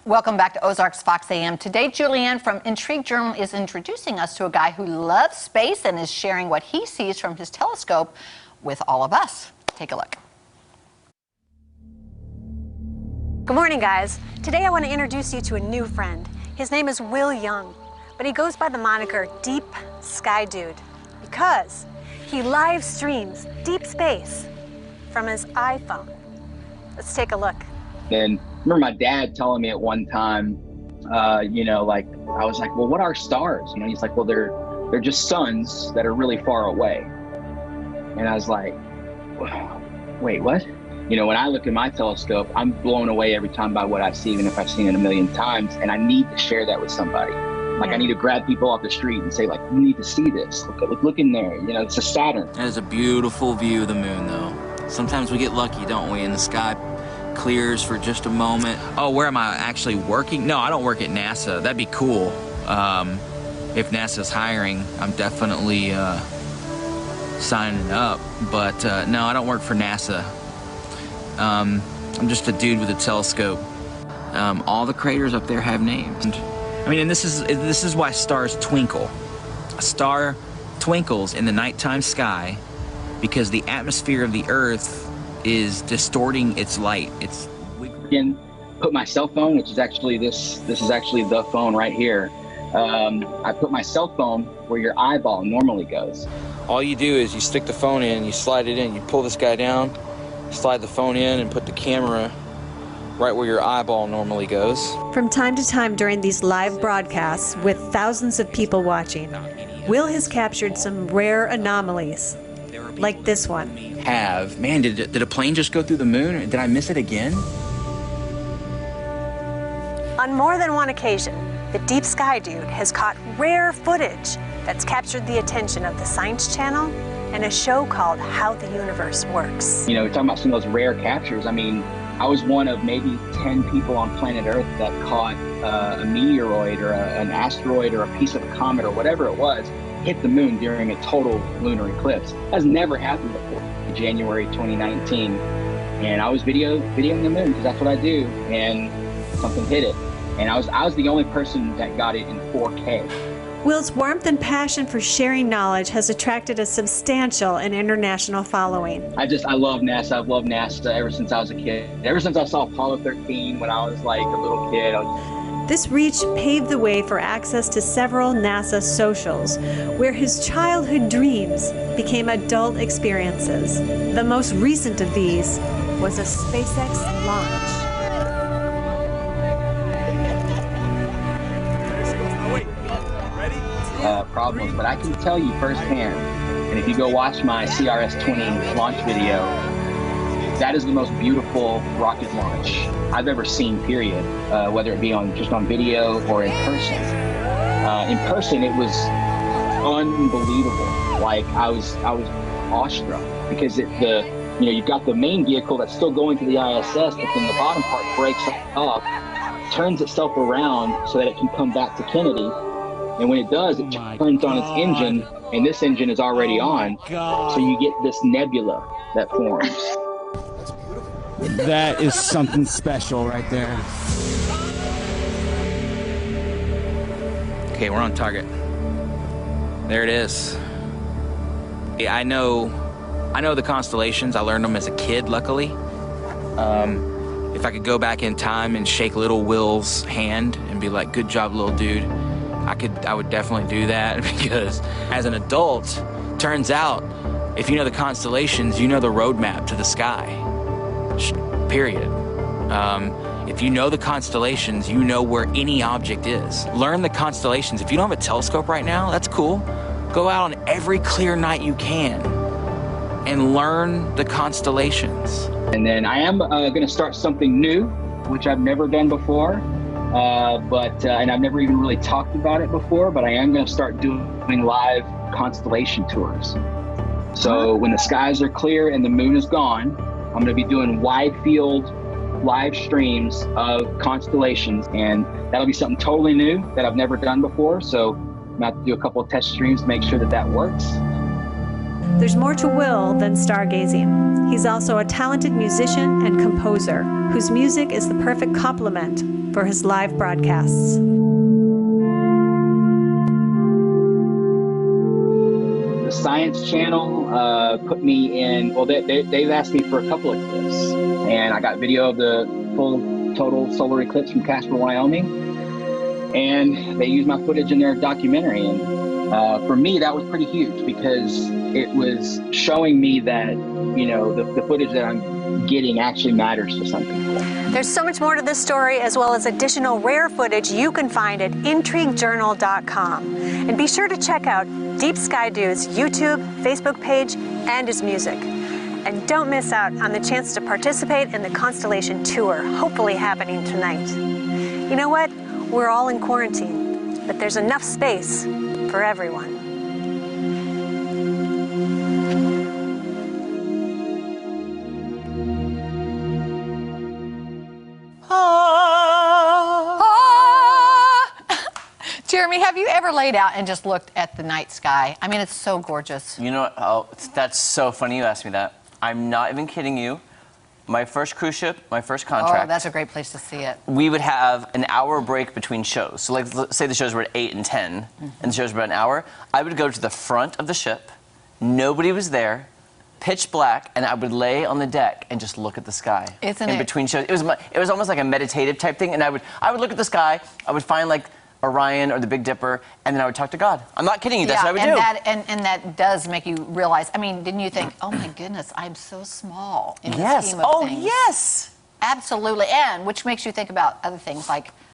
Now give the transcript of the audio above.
Welcome back to Ozarks Fox AM. Today, Julianne from Intrigue Journal is introducing us to a guy who loves space and is sharing what he sees from his telescope with all of us. Take a look. Good morning, guys. Today I want to introduce you to a new friend. His name is Will Young, but he goes by the moniker Deep Sky Dude because he live streams deep space from his iPhone. Let's take a look. And I remember my dad telling me at one time, like, I was like, well, what are stars? He's like, well, they're just suns that are really far away. And I was like, wait, what? When I look at my telescope, I'm blown away every time by what I see, even if I've seen it a million times. And I need to share that with somebody. Like, I need to grab people off the street and say, like, you need to see this. Look in there. It's a Saturn. That is a beautiful view of the moon, though. Sometimes we get lucky, don't we? And the sky clears for just a moment. Oh, where am I actually working? No, I don't work at NASA. That'd be cool. If NASA's hiring, I'm definitely signing up. But no, I don't work for NASA. I'm just a dude with a telescope. All the craters up there have names. I mean, and this is why stars twinkle. A star twinkles in the nighttime sky because the atmosphere of the Earth is distorting its light. Again, put my cell phone, which is actually this is actually the phone right here. I put my cell phone where your eyeball normally goes. All you do is you stick the phone in, you slide it in, you pull this guy down, slide the phone in, and put the camera right where your eyeball normally goes. From time to time during these live broadcasts with thousands of people watching, Will has captured some rare anomalies, like this one. Man, did a plane just go through the moon? Did I miss it again? On more than one occasion, the Deep Sky Dude has caught rare footage that's captured the attention of the Science Channel and a show called How the Universe Works. We're talking about some of those rare captures. I mean, I was one of maybe 10 people on planet Earth that caught a meteoroid or an asteroid or a piece of a comet or whatever it was hit the moon during a total lunar eclipse. That's never happened before. January 2019, and I was videoing the moon because that's what I do, and something hit it, and I was the only person that got it in 4K. Will's warmth and passion for sharing knowledge has attracted a substantial and international following. I love NASA. I've loved NASA ever since I was a kid. Ever since I saw Apollo 13 when I was like a little kid. This reach paved the way for access to several NASA socials, where his childhood dreams became adult experiences. The most recent of these was a SpaceX launch. Problems, but I can tell you firsthand, and if you go watch my CRS-20 launch video, that is the most beautiful rocket launch I've ever seen, period, whether it be just on video or in person. In person, it was unbelievable. Like, I was awestruck because you've got the main vehicle that's still going to the ISS, but then the bottom part breaks off, turns itself around so that it can come back to Kennedy. And when it does, it turns on its engine, and this engine is already on. So you get this nebula that forms. That is something special right there. Okay, we're on target. There it is. I know the constellations. I learned them as a kid, luckily. If I could go back in time and shake little Will's hand and be like, good job, little dude, I would definitely do that, because as an adult, turns out, if you know the constellations, you know the roadmap to the sky, period. If you know the constellations, you know where any object is. Learn the constellations. If you don't have a telescope right now, that's cool. Go out on every clear night you can and learn the constellations. And then I am gonna start something new, which I've never done before. And I've never even really talked about it before, but I am going to start doing live constellation tours. So when the skies are clear and the moon is gone, I'm going to be doing wide field live streams of constellations, and that'll be something totally new that I've never done before. So I'm going to have to do a couple of test streams to make sure that works. There's more to Will than stargazing. He's also a talented musician and composer whose music is the perfect complement for his live broadcasts. The Science Channel put me in, well, they've asked me for a couple eclipses, and I got video of the full total solar eclipse from Casper, Wyoming, and they used my footage in their documentary. And for me, that was pretty huge because it was showing me that, you know, the footage that I'm getting actually matters to some people. There's so much more to this story, as well as additional rare footage you can find at intriguejournal.com. And be sure to check out Deep Sky Dude's YouTube, Facebook page, and his music. And don't miss out on the chance to participate in the Constellation Tour, hopefully happening tonight. You know what? We're all in quarantine, but there's enough space for everyone. Jeremy, have you ever laid out and just looked at the night sky? I mean, it's so gorgeous. You know what? Oh, that's so funny you asked me that. I'm not even kidding you. My first cruise ship, my first contract. Oh, that's a great place to see it. We would have an hour break between shows. So like, let's say the shows were at 8 and 10, and the shows were about an hour. I would go to the front of the ship. Nobody was there. Pitch black, and I would lay on the deck and just look at the sky. Isn't in it? between shows. It was almost like a meditative type thing, and I would look at the sky. I would find like Orion or the Big Dipper, and then I would talk to God. I'm not kidding you. That's what I would do. And that does make you realize. I mean, didn't you think, oh my goodness, I'm so small in the Yes. scheme of Oh things? yes. Absolutely, and which makes you think about other things like